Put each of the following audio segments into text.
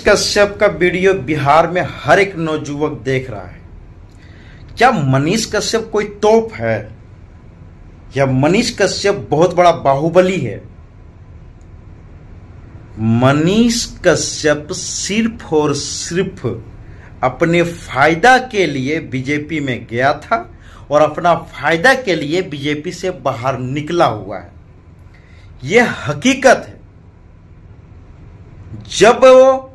कश्यप का वीडियो बिहार में हर एक नौजुवक देख रहा है। क्या मनीष कश्यप कोई तोप है या मनीष कश्यप बहुत बड़ा बाहुबली है? मनीष कश्यप सिर्फ और सिर्फ अपने फायदा के लिए बीजेपी में गया था और अपना फायदा के लिए बीजेपी से बाहर निकला हुआ है। यह हकीकत है। जब वो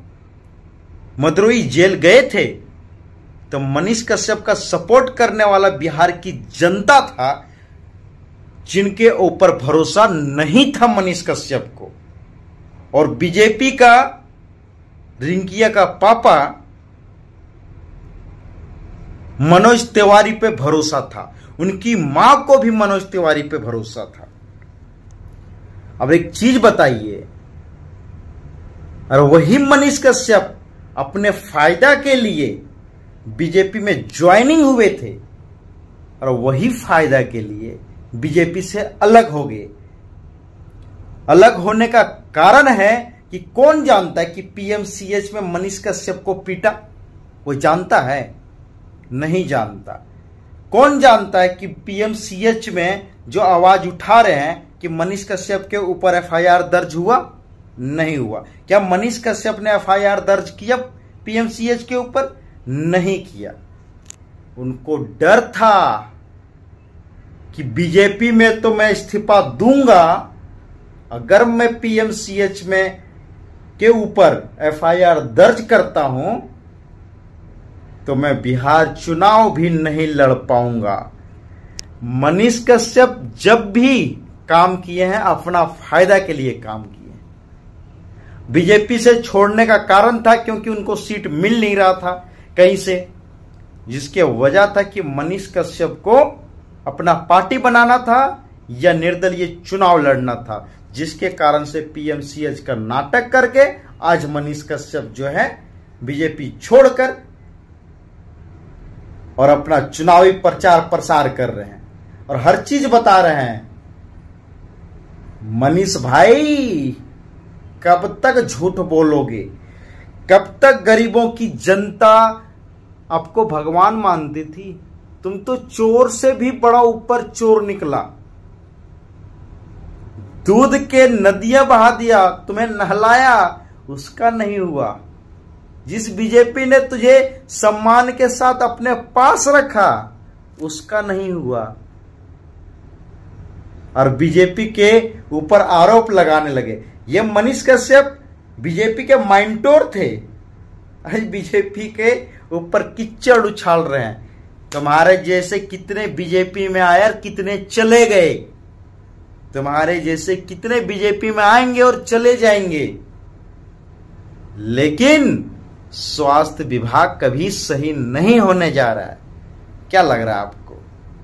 मदुरई जेल गए थे तो मनीष कश्यप का सपोर्ट करने वाला बिहार की जनता था, जिनके ऊपर भरोसा नहीं था मनीष कश्यप को। और बीजेपी का रिंकिया का पापा मनोज तिवारी पे भरोसा था, उनकी मां को भी मनोज तिवारी पे भरोसा था। अब एक चीज बताइए, और वही मनीष कश्यप अपने फायदा के लिए बीजेपी में ज्वाइनिंग हुए थे और वही फायदा के लिए बीजेपी से अलग हो गए। अलग होने का कारण है कि कौन जानता है कि पीएमसीएच में मनीष कश्यप को पीटा? कोई जानता है? नहीं जानता। कौन जानता है कि पीएमसीएच में जो आवाज उठा रहे हैं कि मनीष कश्यप के ऊपर एफआईआर दर्ज हुआ? नहीं हुआ। क्या मनीष कश्यप ने एफआईआर दर्ज किया पीएमसीएच के ऊपर? नहीं किया। उनको डर था कि बीजेपी में तो मैं इस्तीफा दूंगा, अगर मैं पीएमसीएच में के ऊपर एफआईआर दर्ज करता हूं तो मैं बिहार चुनाव भी नहीं लड़ पाऊंगा। मनीष कश्यप जब भी काम किए हैं अपना फायदा के लिए काम किए। बीजेपी से छोड़ने का कारण था क्योंकि उनको सीट मिल नहीं रहा था कहीं से, जिसके वजह था कि मनीष कश्यप को अपना पार्टी बनाना था या निर्दलीय चुनाव लड़ना था, जिसके कारण से पीएमसीएच का नाटक करके आज मनीष कश्यप जो है बीजेपी छोड़कर और अपना चुनावी प्रचार प्रसार कर रहे हैं और हर चीज बता रहे हैं। मनीष भाई, कब तक झूठ बोलोगे? कब तक गरीबों की जनता आपको भगवान मानती थी? तुम तो चोर से भी बड़ा ऊपर चोर निकला। दूध के नदियां बहा दिया, तुम्हें नहलाया, उसका नहीं हुआ। जिस बीजेपी ने तुझे सम्मान के साथ अपने पास रखा, उसका नहीं हुआ। और बीजेपी के ऊपर आरोप लगाने लगे। ये मनीष कश्यप बीजेपी के माइंटोर थे, आज बीजेपी के ऊपर कीचड़ उछाल रहे हैं। तुम्हारे जैसे कितने बीजेपी में आए और कितने चले गए? तुम्हारे जैसे कितने बीजेपी में आएंगे और चले जाएंगे, लेकिन स्वास्थ्य विभाग कभी सही नहीं होने जा रहा है। क्या लग रहा है आपको?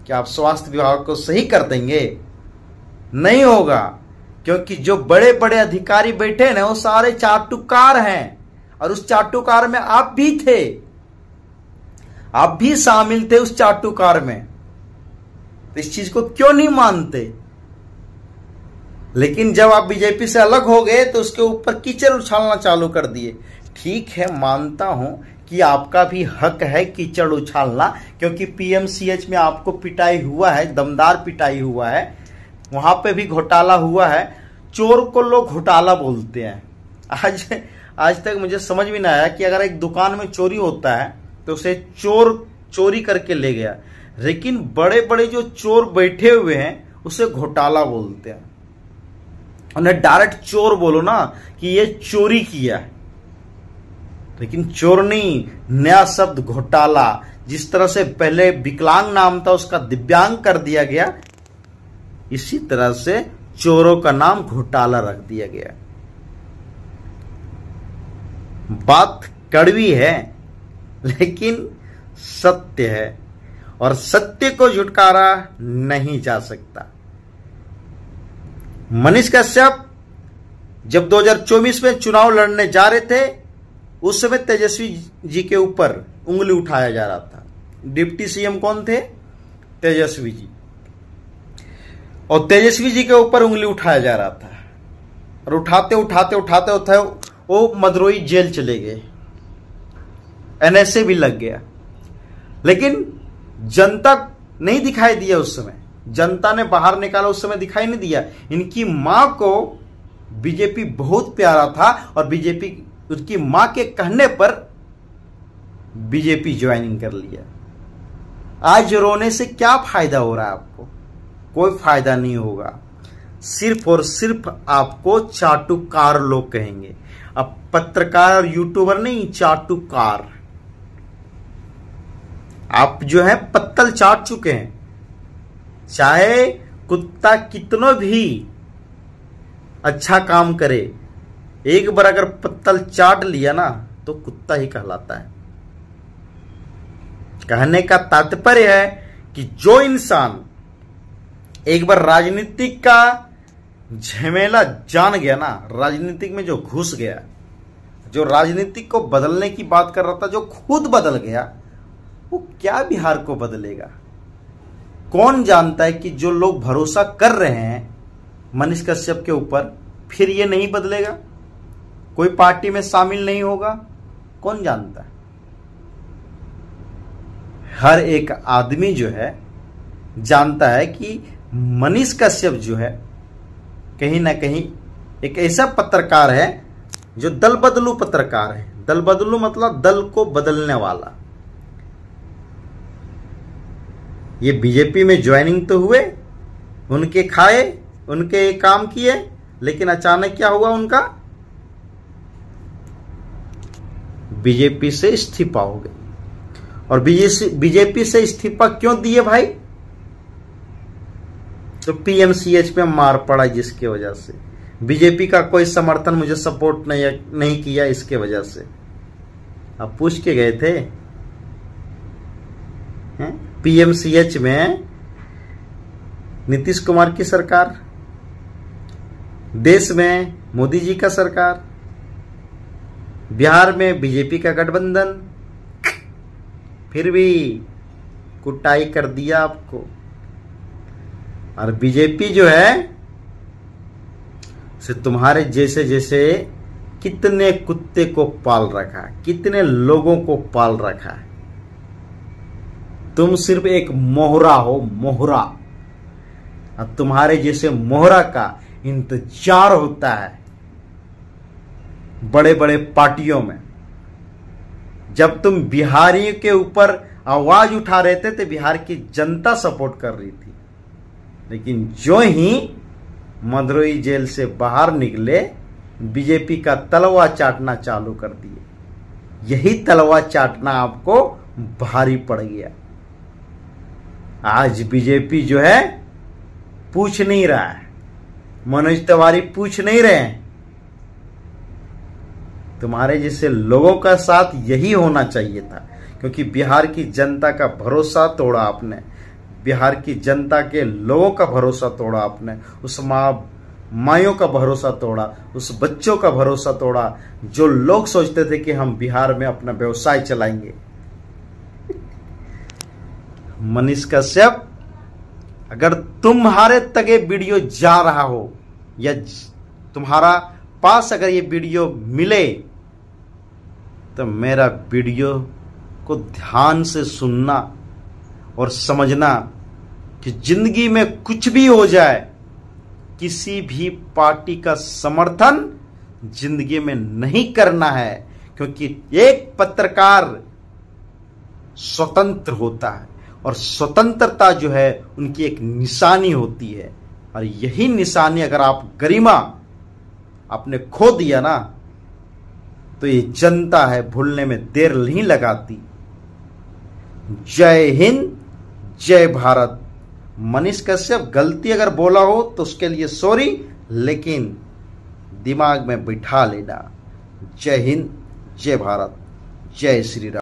क्या आप स्वास्थ्य विभाग को सही कर देंगे? नहीं होगा, क्योंकि जो बड़े बड़े अधिकारी बैठे ना वो सारे चाटुकार हैं और उस चाटुकार में आप भी थे, आप भी शामिल थे उस चाटुकार में। तो इस चीज को क्यों नहीं मानते? लेकिन जब आप बीजेपी से अलग हो गए तो उसके ऊपर कीचड़ उछालना चालू कर दिए। ठीक है, मानता हूं कि आपका भी हक है कीचड़ उछालना, क्योंकि पीएमसीएच में आपको पिटाई हुआ है, दमदार पिटाई हुआ है, वहां पे भी घोटाला हुआ है। चोर को लोग घोटाला बोलते हैं। आज तक मुझे समझ में ना आया कि अगर एक दुकान में चोरी होता है तो उसे चोर चोरी करके ले गया, लेकिन बड़े बड़े जो चोर बैठे हुए हैं उसे घोटाला बोलते हैं। उन्हें डायरेक्ट चोर बोलो ना कि ये चोरी किया है, लेकिन चोर नहीं, नया शब्द घोटाला। जिस तरह से पहले विकलांग नाम था उसका दिव्यांग कर दिया गया, इसी तरह से चोरों का नाम घोटाला रख दिया गया। बात कड़वी है लेकिन सत्य है, और सत्य को झुटकारा नहीं जा सकता। मनीष कश्यप जब 2024 में चुनाव लड़ने जा रहे थे, उस समय तेजस्वी जी के ऊपर उंगली उठाया जा रहा था। डिप्टी सीएम कौन थे? तेजस्वी जी। और तेजस्वी जी के ऊपर उंगली उठाया जा रहा था और उठाते उठाते उठाते उठाते वो मदरोई जेल चले गए, एनएसए भी लग गया, लेकिन जनता नहीं दिखाई दिया उस समय, जनता ने बाहर निकाला उस समय दिखाई नहीं दिया। इनकी मां को बीजेपी बहुत प्यारा था और बीजेपी उसकी मां के कहने पर बीजेपी ज्वाइनिंग कर लिया। आज रोने से क्या फायदा हो रहा है आपको? कोई फायदा नहीं होगा, सिर्फ और सिर्फ आपको चाटुकार लोग कहेंगे। अब पत्रकार और यूट्यूबर नहीं, चाटुकार। आप जो है पत्तल चाट चुके हैं। चाहे कुत्ता कितना भी अच्छा काम करे, एक बार अगर पत्तल चाट लिया ना तो कुत्ता ही कहलाता है। कहने का तात्पर्य है कि जो इंसान एक बार राजनीतिक का झमेला जान गया ना, राजनीतिक में जो घुस गया, जो राजनीतिक को बदलने की बात कर रहा था, जो खुद बदल गया, वो क्या बिहार को बदलेगा? कौन जानता है कि जो लोग भरोसा कर रहे हैं मनीष कश्यप के ऊपर, फिर ये नहीं बदलेगा, कोई पार्टी में शामिल नहीं होगा? कौन जानता है? हर एक आदमी जो है जानता है कि मनीष कश्यप जो है कहीं ना कहीं एक ऐसा पत्रकार है जो दल बदलू पत्रकार है। दल बदलू मतलब दल को बदलने वाला। ये बीजेपी में ज्वाइनिंग तो हुए, उनके खाए, उनके काम किए, लेकिन अचानक क्या हुआ उनका? बीजेपी से इस्तीफा हो गए। और बीजेपी से इस्तीफा क्यों दिए भाई? तो पीएमसीएच पे मार पड़ा, जिसके वजह से बीजेपी का कोई समर्थन मुझे सपोर्ट नहीं किया, इसके वजह से। अब पूछ के गए थे पीएमसीएच में नीतीश कुमार की सरकार, देश में मोदी जी का सरकार, बिहार में बीजेपी का गठबंधन, फिर भी कुटाई कर दिया आपको। और बीजेपी जो है से तुम्हारे जैसे जैसे कितने कुत्ते को पाल रखा है, कितने लोगों को पाल रखा है। तुम सिर्फ एक मोहरा हो, मोहरा। अब तुम्हारे जैसे मोहरा का इंतजार होता है बड़े बड़े पार्टियों में। जब तुम बिहारियों के ऊपर आवाज उठा रहे थे तो बिहार की जनता सपोर्ट कर रही थी, लेकिन जो ही मदरोई जेल से बाहर निकले, बीजेपी का तलवा चाटना चालू कर दिए। यही तलवा चाटना आपको भारी पड़ गया। आज बीजेपी जो है पूछ नहीं रहा है, मनोज तिवारी पूछ नहीं रहे हैं। तुम्हारे जैसे लोगों का साथ यही होना चाहिए था, क्योंकि बिहार की जनता का भरोसा तोड़ा आपने, बिहार की जनता के लोगों का भरोसा तोड़ा आपने, उस मायों का भरोसा तोड़ा, उस बच्चों का भरोसा तोड़ा जो लोग सोचते थे कि हम बिहार में अपना व्यवसाय चलाएंगे। मनीष कश्यप, अगर तुम्हारे तक ये वीडियो जा रहा हो या तुम्हारा पास अगर ये वीडियो मिले, तो मेरा वीडियो को ध्यान से सुनना और समझना कि जिंदगी में कुछ भी हो जाए, किसी भी पार्टी का समर्थन जिंदगी में नहीं करना है, क्योंकि एक पत्रकार स्वतंत्र होता है और स्वतंत्रता जो है उनकी एक निशानी होती है। और यही निशानी अगर आप गरिमा आपने खो दिया ना, तो ये जनता है भूलने में देर नहीं लगाती। जय हिंद, जय भारत। मनीष कश्यप गलती अगर बोला हो तो उसके लिए सॉरी, लेकिन दिमाग में बिठा लेना। जय हिंद, जय भारत, जय श्री राम।